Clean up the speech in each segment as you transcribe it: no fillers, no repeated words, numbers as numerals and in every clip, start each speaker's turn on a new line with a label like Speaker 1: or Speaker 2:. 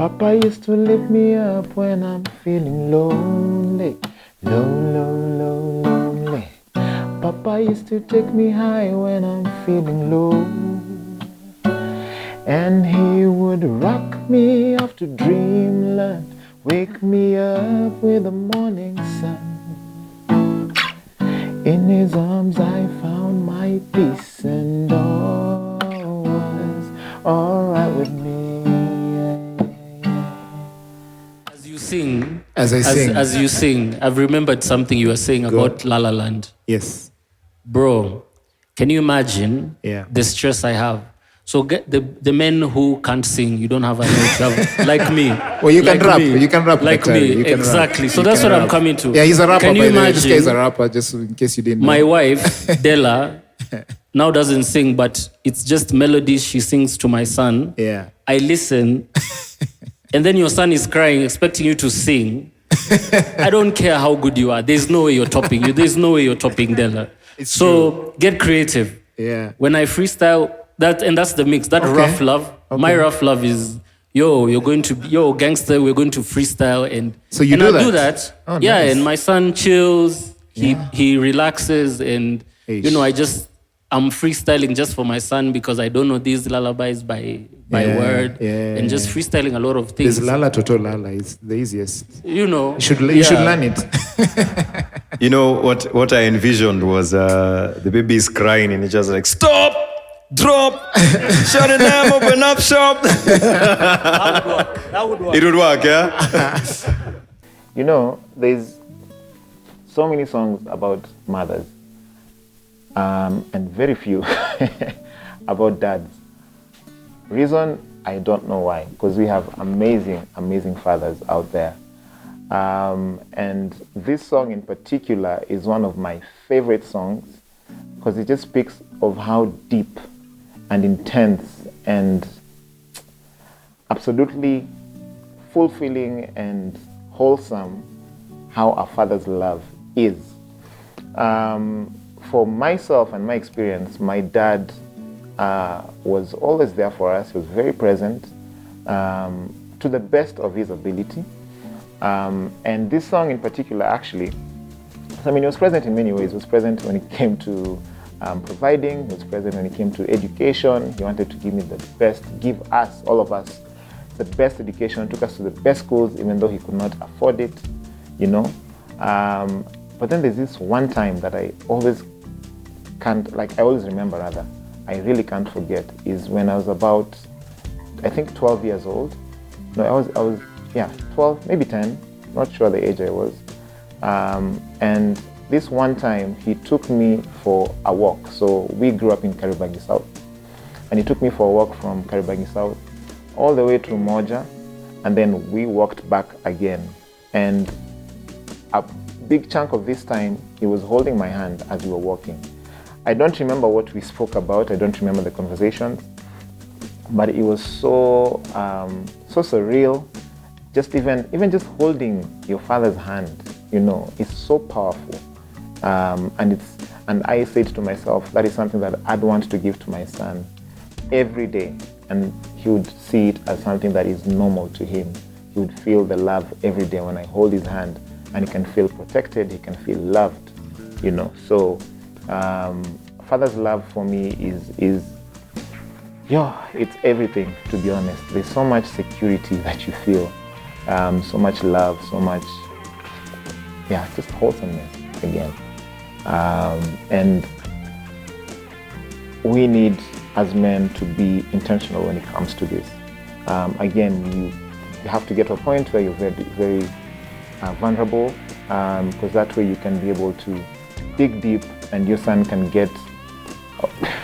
Speaker 1: Papa used to lift me up when I'm feeling lonely, lonely. Papa used to take me high when I'm feeling low, and he would rock me off to dreamland, wake me up with the morning sun. In his arms I found my peace, and all was alright with me.
Speaker 2: As
Speaker 3: you sing, I've remembered something you were saying about La La Land.
Speaker 2: Yes.
Speaker 3: Bro, can you imagine the stress I have? So get the men who can't sing, you don't have a note, like me.
Speaker 2: Well, you can rap. You can rap.
Speaker 3: Like me, exactly. So that's what I'm coming to.
Speaker 2: Yeah, he's a rapper.
Speaker 3: Can you imagine?
Speaker 2: This guy is a rapper, just in case you didn't know.
Speaker 3: My wife, Della, now doesn't sing, but it's just melodies she sings to my son.
Speaker 2: Yeah.
Speaker 3: I listen, and then your son is crying, expecting you to sing. I don't care how good you are. There's no way you're topping you. There's no way you're topping Della. So get creative.
Speaker 2: Yeah.
Speaker 3: When I freestyle, that's the mix. That rough love. Okay. My rough love is, gangster, we're going to freestyle. And
Speaker 2: so you
Speaker 3: do that. Oh, yeah, nice. And my son chills. He relaxes, and I'm freestyling just for my son because I don't know these lullabies by word, and just freestyling a lot of things.
Speaker 2: There's Lala Toto Lala. It's the easiest.
Speaker 3: You
Speaker 2: should learn it.
Speaker 4: You know what I envisioned was the baby is crying and it's just like, stop, drop, shut it down, open up shop.
Speaker 3: That would work.
Speaker 4: It would work, yeah.
Speaker 1: There's so many songs about mothers. And very few about dads. Reason, I don't know why, because we have amazing fathers out there. And this song in particular is one of my favorite songs because it just speaks of how deep and intense and absolutely fulfilling and wholesome how a father's love is. For myself and my experience, my dad was always there for us. He was very present to the best of his ability. And this song in particular, actually, he was present in many ways. He was present when it came to providing. He was present when it came to education. He wanted to give me the best, give us, all of us, the best education. Took us to the best schools, even though he could not afford it, But then there's this one time that I always remember rather, I really can't forget, is when I was about, I think 12 years old. No, I was 12, maybe 10, not sure the age I was. And this one time he took me for a walk. So we grew up in Kariobangi South. And he took me for a walk from Kariobangi South all the way to Moja, and then we walked back again. And a big chunk of this time, he was holding my hand as we were walking. I don't remember what we spoke about. I don't remember the conversations, but it was so surreal. Just even just holding your father's hand, it's so powerful. And I said to myself, that is something that I'd want to give to my son every day, and he would see it as something that is normal to him. He would feel the love every day when I hold his hand, and he can feel protected, he can feel loved, So father's love for me is it's everything, to be honest. There's so much security that you feel, so much love, so much, just wholesomeness again. And we need, as men, to be intentional when it comes to this. Again, you have to get to a point where you're very, very vulnerable, because that way you can be able to dig deep, and your son can get,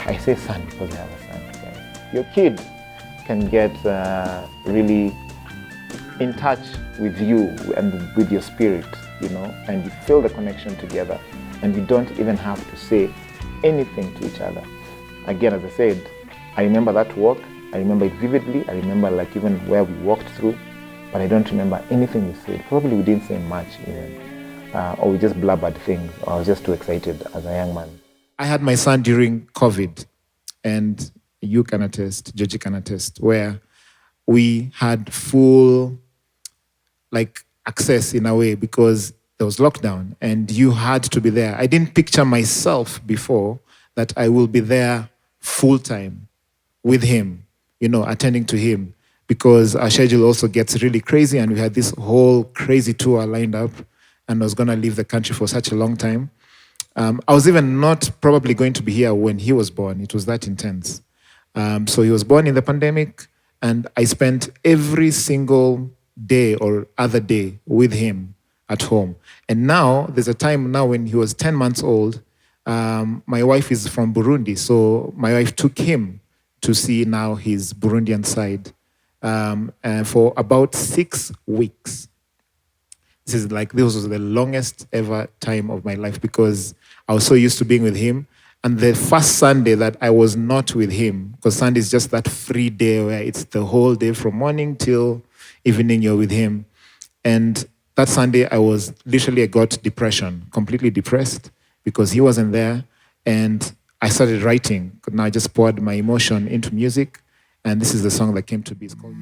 Speaker 1: I say son because I have a son, okay? Your kid can get really in touch with you and with your spirit, and you feel the connection together, and you don't even have to say anything to each other. Again, as I said, I remember that walk, I remember it vividly, I remember even where we walked through, but I don't remember anything we said. Probably we didn't say much even, or we just blubbered things, or I was just too excited as a young man.
Speaker 2: I had my son during COVID, and you can attest, Georgie can attest, where we had full access in a way because there was lockdown and you had to be there. I didn't picture myself before that I will be there full time with him, attending to him, because our schedule also gets really crazy and we had this whole crazy tour lined up and I was going to leave the country for such a long time. I was even not probably going to be here when he was born. It was that intense. So he was born in the pandemic and I spent every single day or other day with him at home. And now, there's a time now when he was 10 months old, my wife is from Burundi, so my wife took him to see now his Burundian side for about 6 weeks. This was the longest ever time of my life because I was so used to being with him. And the first Sunday that I was not with him, because Sunday is just that free day where it's the whole day from morning till evening you're with him. And that Sunday I got depression, completely depressed because he wasn't there. And I started writing. Now I just poured my emotion into music. And this is the song that came to be. It's called...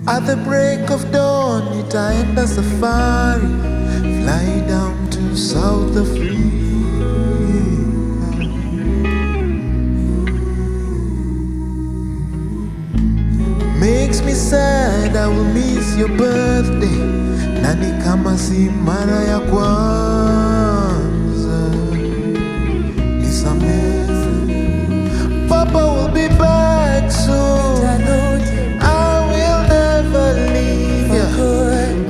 Speaker 5: At the break of dawn, nitaenda safari, fly down to South Africa. Makes me sad, I will miss your birthday. Nani kama si mara ya kwanza. Nisamehe. Papa will be back soon.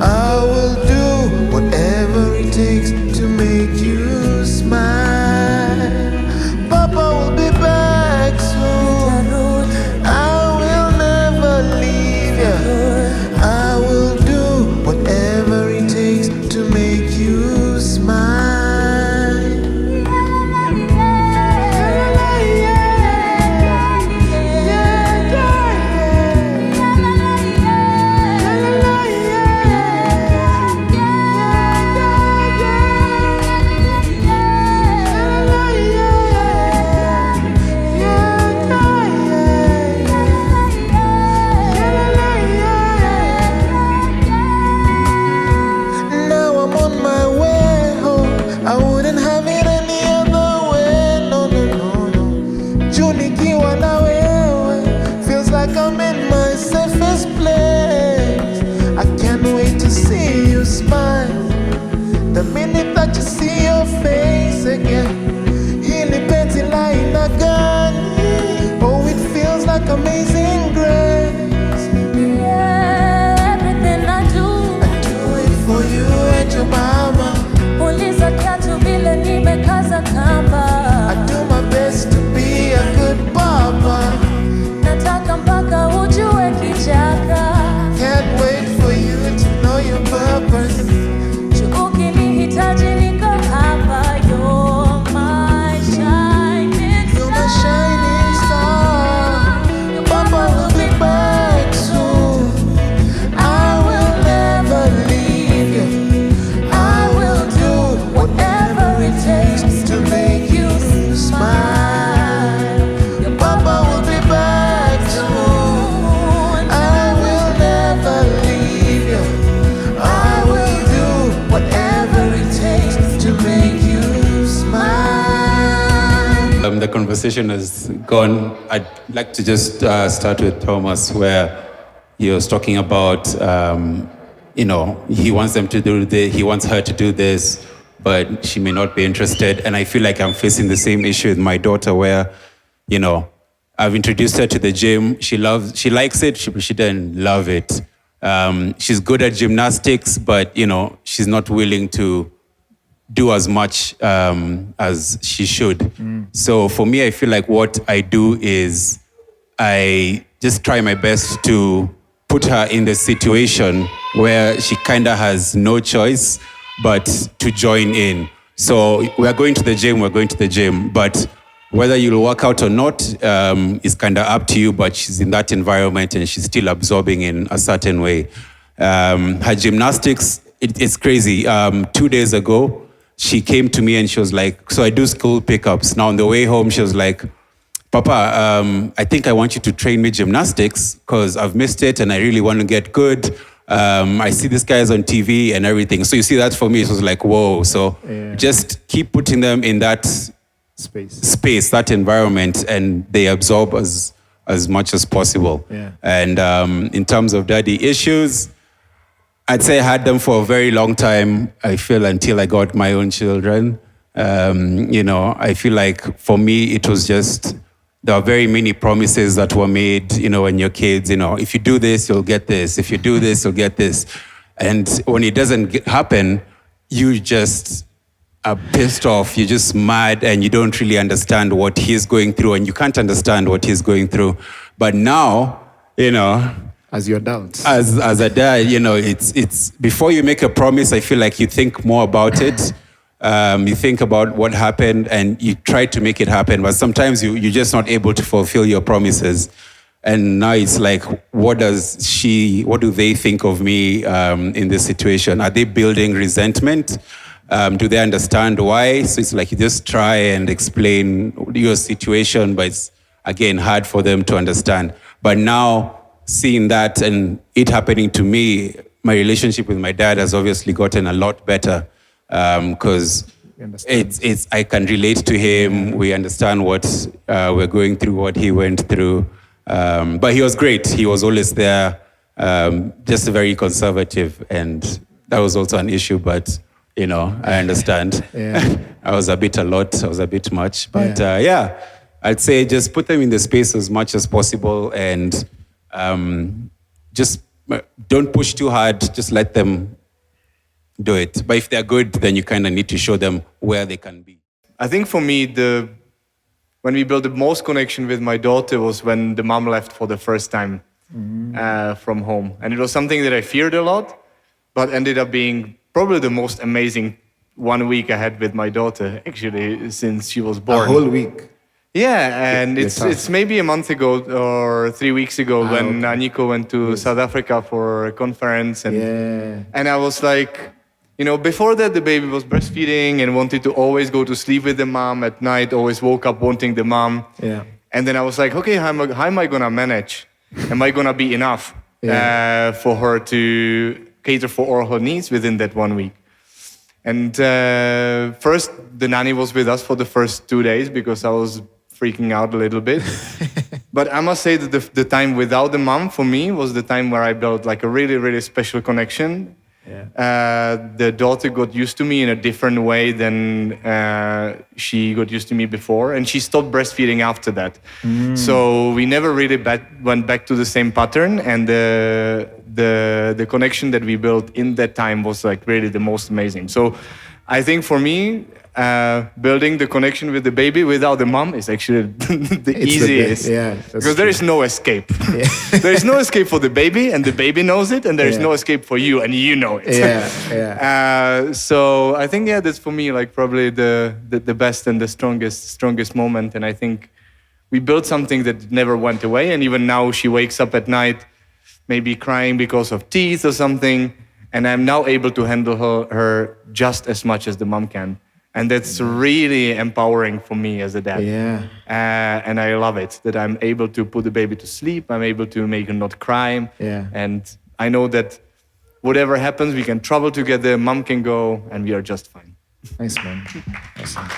Speaker 5: I will do whatever it takes to make you smile. Papa will be back soon. I will never leave you. I will do whatever it takes to make you smile. The minute that you see your face again, ili penzi la aina gani? Oh, it feels like amazing grace.
Speaker 6: Yeah, everything I do
Speaker 5: it for you and your mama.
Speaker 6: Uliza kiatu vile nimekaza kamba.
Speaker 5: I do my best to be a good papa.
Speaker 6: Nataka mpaka ujue kichaka.
Speaker 5: Can't wait for you to know your purpose.
Speaker 7: The conversation has gone. I'd like to just start with Thomas, where he was talking about, he wants them to do this, he wants her to do this, but she may not be interested. And I feel like I'm facing the same issue with my daughter, where, I've introduced her to the gym. She likes it, she doesn't love it. She's good at gymnastics, but, she's not willing to do as much as she should. So for me, I feel like what I do is I just try my best to put her in the situation where she kind of has no choice but to join in. So we're going to the gym, but whether you'll work out or not is kind of up to you, but she's in that environment and she's still absorbing in a certain way. Her gymnastics, it's crazy. 2 days ago, she came to me and she was like, so I do school pickups. Now on the way home, she was like, Papa, I think I want you to train me gymnastics because I've missed it and I really want to get good. I see these guys on TV and everything. So you see, that for me, it was like, whoa. So just keep putting them in that space, that environment, and they absorb as much as possible.
Speaker 2: Yeah.
Speaker 7: And in terms of daddy issues, I'd say I had them for a very long time, I feel, until I got my own children. I feel like for me, it was just, there are very many promises that were made, when you're kids, if you do this, you'll get this. If you do this, you'll get this. And when it doesn't happen, you just are pissed off, you're just mad, and you don't really understand what he's going through, and you can't understand what he's going through. But now,
Speaker 2: as your adults,
Speaker 7: as a dad, it's before you make a promise, I feel like you think more about it. You think about what happened and you try to make it happen, but sometimes you're just not able to fulfill your promises. And now it's like, what do they think of me in this situation? Are they building resentment? Do they understand why? So it's like you just try and explain your situation, but it's, again, hard for them to understand. But now, seeing that and it happening to me, my relationship with my dad has obviously gotten a lot better because I can relate to him. We understand what we're going through, what he went through. But he was great. He was always there, just very conservative, and that was also an issue. But I understand. I was a bit much. But I'd say just put them in the space as much as possible, and just don't push too hard. Just let them do it. But if they're good, then you kind of need to show them where they can be.
Speaker 8: I think for me, when we built the most connection with my daughter was when the mom left for the first time from home. And it was something that I feared a lot, but ended up being probably the most amazing 1 week I had with my daughter, actually, since she was born.
Speaker 2: A whole week?
Speaker 8: Yeah, and it's maybe a month ago or 3 weeks ago when Nico went to South Africa for a conference. And I was like, before that, the baby was breastfeeding and wanted to always go to sleep with the mom at night, always woke up wanting the mom.
Speaker 2: Yeah.
Speaker 8: And then I was like, okay, how am I going to manage? Am I going to be enough for her to cater for all her needs within that 1 week? And first, the nanny was with us for the first 2 days because I was freaking out a little bit. But I must say that the time without the mom, for me, was the time where I built like a really, really special connection. The daughter got used to me in a different way than she got used to me before, and she stopped breastfeeding after that. So we never really went back to the same pattern, and the connection that we built in that time was like really the most amazing. So I think for me, building the connection with the baby without the mom is actually the easiest. Because there is no escape. There is no escape for the baby, and the baby knows it, and there is no escape for you, and you know it. So I think that's for me like probably the best and the strongest moment. And I think we built something that never went away. And even now she wakes up at night, maybe crying because of teeth or something, and I'm now able to handle her just as much as the mom can. And that's really empowering for me as a dad. And I love it, that I'm able to put the baby to sleep. I'm able to make her not cry. And I know that whatever happens, we can travel together, mom can go, and we are just fine.
Speaker 2: Nice, man. Awesome.